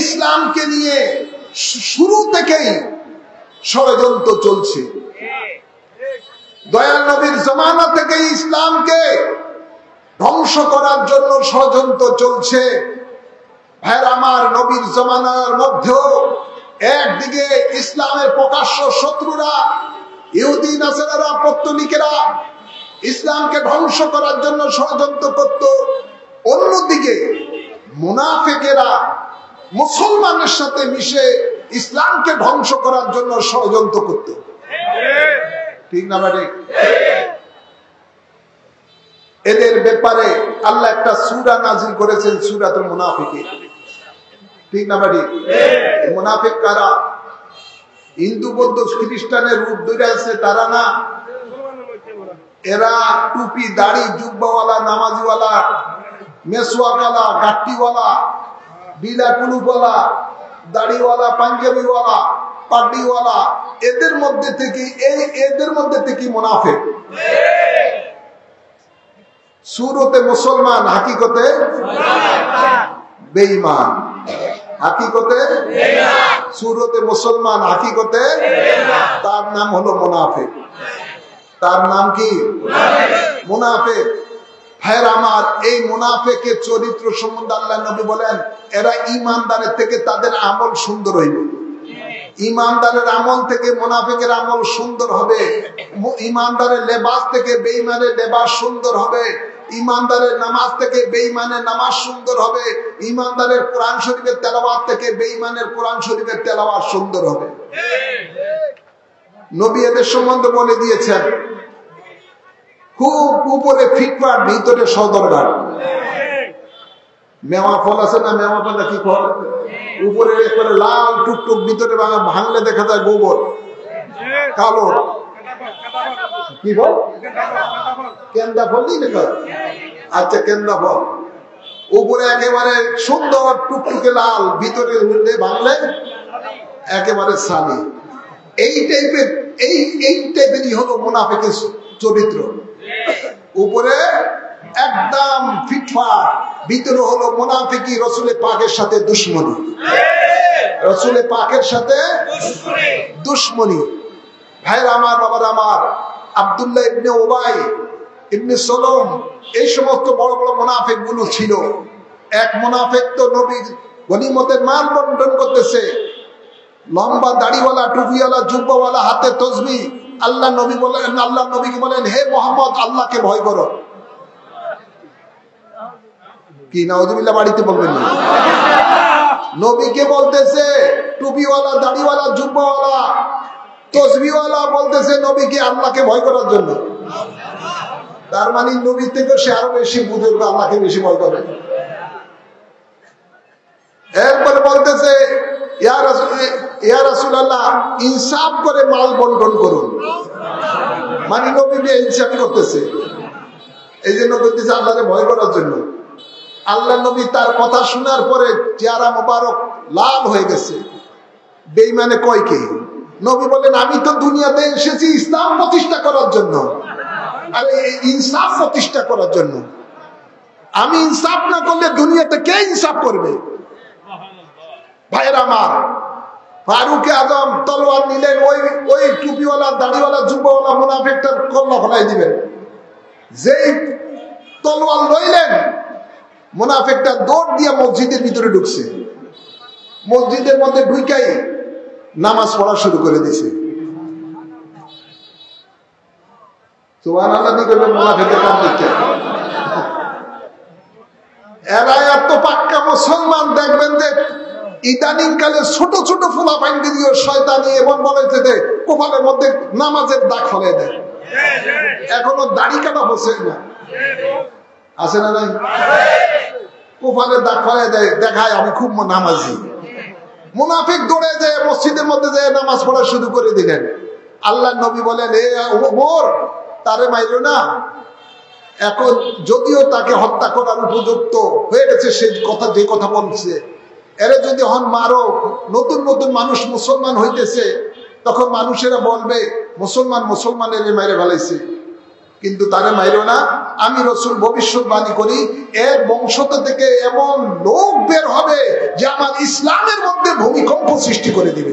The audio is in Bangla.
ইসলামকে নিয়ে শুরু থেকেই ষড়যন্ত্র চলছে। দয়াল নবীর জমানা থেকেই ইসলামকে ধ্বংস করার জন্য ষড়যন্ত্র চলছে। ভাইরা আমার, নবীর জমানার মধ্যেও একদিকে ইসলামের প্রকাশ্য শত্রুরা ইহুদি নাসারারা পত্তলিকেরা ইসলামকে ধ্বংস করার জন্য ষড়যন্ত্র করত, অন্যদিকে মুনাফিকেরা মুসলমানের সাথে মিশে ইসলামকে ধ্বংস করার জন্য ষড়যন্ত্র করত। ঠিক না ভাই? এদের ব্যাপারে আল্লাহ একটা সূরা নাযিল করেছেন, সূরাতুল মুনাফিকিন। ঠিক না ভাই? মুনাফিক কারা? হিন্দু বৌদ্ধ খ্রিস্টানের রূপ ধরে আছে তারা না, এরা টুপি দাড়ি জুব্বাওয়ালা নামাজিওয়ালা মেসওয়াকওয়ালা গাট্টিওয়ালা বিলা কুলুপওয়ালা দাড়িওয়ালা পাঞ্জাবিওয়ালা পাগড়িওয়ালা, এদের মধ্যে থেকে মুনাফিক। সুরতে মুসলমান, হাকিকতে বেঈমান। হাকিকতে সুরতে মুসলমান, হাকিকতে তার নাম হলো মুনাফিক। তার নাম কি? মুনাফিক। ভাইরা আমার, এই মুনাফিকের চরিত্র সম্বন্ধে আল্লাহ নবী বলেন, এরা ঈমানদারের থেকে তাদের আমল সুন্দর হইবে। ঈমানদারের আমল থেকে মুনাফিকের আমল সুন্দর হবে। ঈমানদারের লেবাস থেকে বেঈমানের লেবাস সুন্দর হবে। ঈমানদারের নামাজ থেকে বেঈমানের নামাজ সুন্দর হবে। ঈমানদারের কোরআন শরীফের তেলাওয়াত থেকে বেঈমানের কোরআন শরীফের তেলাওয়াত সুন্দর হবে। নবী এদের সম্বন্ধে বলে দিয়েছেন, খুব উপরে ফিটফাট, ভিতরে সদরঘাট। মেওয়া ফল আছে না, মেওয়া ফল কি ফল? উপরে একবারে লাল টুকটুক, ভিতরে ভাঙলে দেখা যায় গোবর কালো। কি ফল? কেন্দা ফল নেই লেখা? আচ্ছা, কেন্দা ফল। উপরে একেবারে সুন্দর টুকটুকে লাল, ভিতরে ভাঙলে একেবারে সালি। এই টাইপেরই হলো মুনাফিকের চরিত্র। উপরে একদম ফিটফাট, ভিতরে হলো মুনাফিকি, রসুলের পাকের সাথে দুশ্মনী। রসুলের পাকের সাথে দুশ্মনী। ভাইরা আমার, বাবার আমার, আব্দুল্লাহ ইবনে উবাই ইবনে সলম, এই সমস্ত বড় বড় মুনাফিক গুলো ছিল। এক মুনাফিক তো নবীর গনিমতের মাল বন্টন করতেছে, লম্বা দাড়িওয়ালা টুপিওয়ালা জুব্বাওয়ালা, হাতে তসবিহ। আল্লাহ নবীকে বলেন, হে মোহাম্মদ, আল্লাহকে ভয় করো। কি নাউযুবিল্লাহ বাড়িতে বলবেন না? নবীকে বলতেছে, টুপিওয়ালা দাড়িওয়ালা জুব্বাওয়ালা তসবিহওয়ালা বলতেছে নবীকে আল্লাহকে ভয় করার জন্য। তার মানে নবী থেকে সে আরো বেশি বুজুর্গ, আল্লাহকে বেশি ভয় করে। এরপরে বলতেছে, ইয়া রাসূলুল্লাহ, ইনসাফ করে মাল বন্টন করুন। মানে নবী ইনসাফ করতেছে, এই জন্য বলতেছে আল্লাহকে ভয় করার জন্য। আল্লাহ নবী তার কথা শোনার পরে চেহারা মোবারক লাল হয়ে গেছে। বেঈমানে কয় কি? নবী বলেন, আমি তো দুনিয়াতে এসেছি ইসলাম প্রতিষ্ঠা করার জন্য, আর ইনসাফ প্রতিষ্ঠা করার জন্য। আমি ইনসাফ না করলে দুনিয়াতে কে ইনসাফ করবে? ভাইয়েরা আমার, ফারুকে আজম তলোয়ার নিলেন, ওই টুপিওয়ালা দাড়িওয়ালা জুব্বাওয়ালা মুনাফিকটার কল্লা ফলাই দিবেন। যেই তলোয়ার লইলেন, মুনাফিকটা দৌড় দিয়ে মসজিদের ভিতরে ঢুকছে। মসজিদের মধ্যে ঢুকাই নামাজ পড়া শুরু করে দিছে। সুবহানাল্লাহ করবেন মুনাফিকের কাম দেখতে। এরা এত পাক্কা মুসলমান, দেখবেন যে ইদানিং কালে ছোট ছোট ফোলা পাইন্ডি দিয়ে শয়তানি এমন বলেছে যে কপালের মধ্যে নামাজের দাগ ফলে দেয়। এখনো দাড়ি কাটা হচ্ছে না, আছে না নাই? কপালের দাগ ফলে দেয়, দেখায় আমি খুব নামাজি। মুনাফিক দৌড়ে যায় মসজিদের মধ্যে যায় নামাজ পড়া শুরু করে দিলেন। আল্লাহ নবী বলেন, এ ওমর, তারে মাইরো না। এখন যদিও তাকে হত্যা করার উপযুক্ত হয়ে গেছে, সে যে কথা বলছে, এরে যদি হন মারো, নতুন নতুন মানুষ মুসলমান হইতেছে, তখন মানুষেরা বলবে মুসলমানের মেরে ফেলাইছে, কিন্তু তারে মাইরো না। আমি রসুল ভবিষ্যৎবাণী করি, এর বংশত থেকে এমন লোক বের হবে যে আমার ইসলামী কলঙ্ক সৃষ্টি করে দিবে।